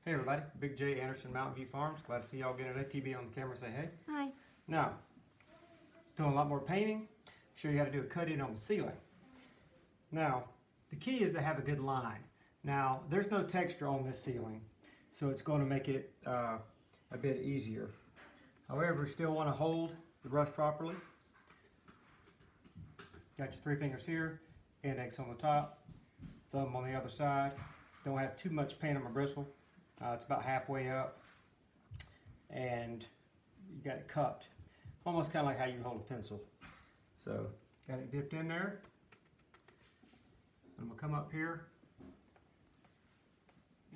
Hey everybody, Big J Anderson, Mountain View Farms. Glad to see y'all again today. TB on the camera, say hey. Hi. Now, doing a lot more painting. Show you how to do a cut-in on the ceiling. Now, the key is to have a good line. Now, there's no texture on this ceiling, so it's going to make it a bit easier. However, still want to hold the brush properly. Got your 3 fingers here, index on the top, thumb on the other side. Don't have too much paint on my bristle. It's about halfway up, and you got it cupped, almost kind of like how you hold a pencil. So, got it dipped in there. I'm going to come up here,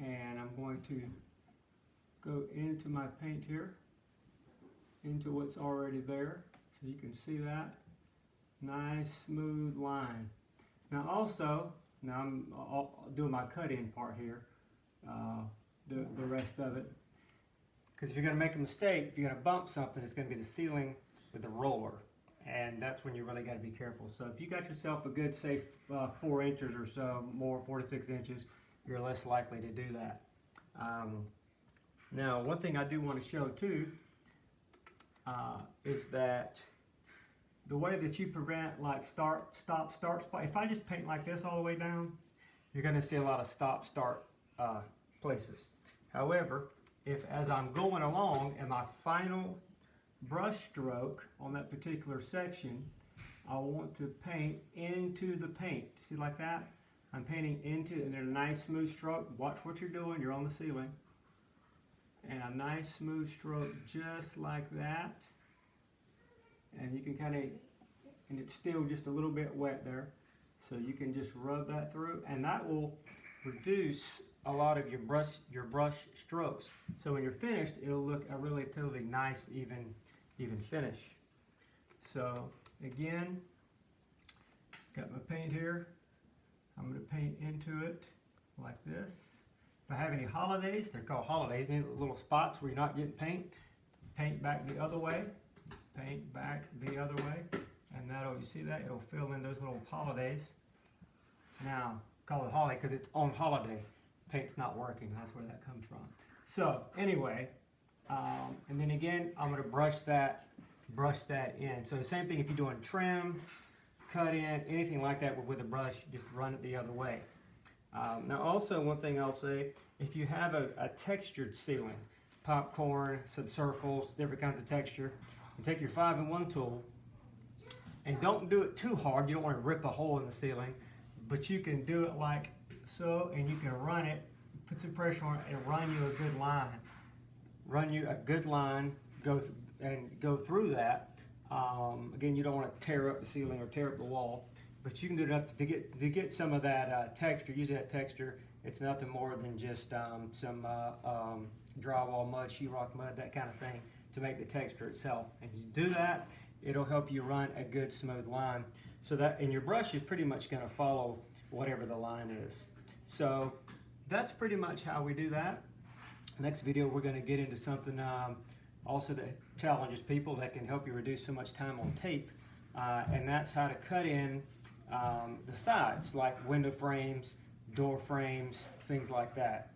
and I'm going to go into my paint here, into what's already there, so you can see that. Nice smooth line. Now also, I'm doing my cut-in part here, the rest of it. Because if you're going to make a mistake, if you're going to bump something, it's going to be the ceiling with the roller. And that's when you really got to be careful. So if you got yourself a good, say, 4 inches or so, more, 4 to 6 inches, you're less likely to do that. Now, one thing I do want to show too is that the way that you prevent like stop, start spot. If I just paint like this all the way down, you're going to see a lot of stop, start places. However, if as I'm going along in my final brush stroke on that particular section, I want to paint into the paint. See, like that? I'm painting into it, and a nice smooth stroke. Watch what you're doing. You're on the ceiling. And a nice smooth stroke just like that. And you can kind of, and it's still just a little bit wet there. So you can just rub that through, and that will reduce a lot of your brush strokes. So when you're finished, it'll look a really totally nice, even finish. So again, got my paint here. I'm going to paint into it like this. If I have any holidays, they're called holidays, meaning little spots where you're not getting paint. Paint back the other way. Paint back the other way. And that'll, you see that? It'll fill in those little holidays. Now, call it holiday because it's on holiday. Paint's not working. That's where that comes from. So, anyway, and then again, I'm going to brush that in. So, same thing if you're doing trim, cut in, anything like that with a brush, just run it the other way. Now, also, one thing I'll say, if you have a textured ceiling, popcorn, some circles, different kinds of texture, and take your 5-in-1 tool, and don't do it too hard. You don't want to rip a hole in the ceiling, but you can do it like so, and you can run it, put some pressure on it, and run you a good line. Run you a good line, go through that. Again, you don't want to tear up the ceiling or tear up the wall, but you can do enough to get some of that texture. Use that texture. It's nothing more than just some drywall mud, sheetrock mud, that kind of thing, to make the texture itself. And you do that, it'll help you run a good smooth line. So that, and your brush is pretty much going to follow whatever the line is. So that's pretty much how we do that. Next video, we're going to get into something also that challenges people, that can help you reduce so much time on tape, and that's how to cut in the sides, like window frames, door frames, things like that.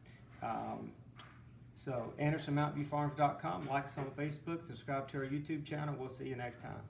So AndersonMountainViewFarms.com, like us on Facebook, subscribe to our YouTube channel. We'll see you next time.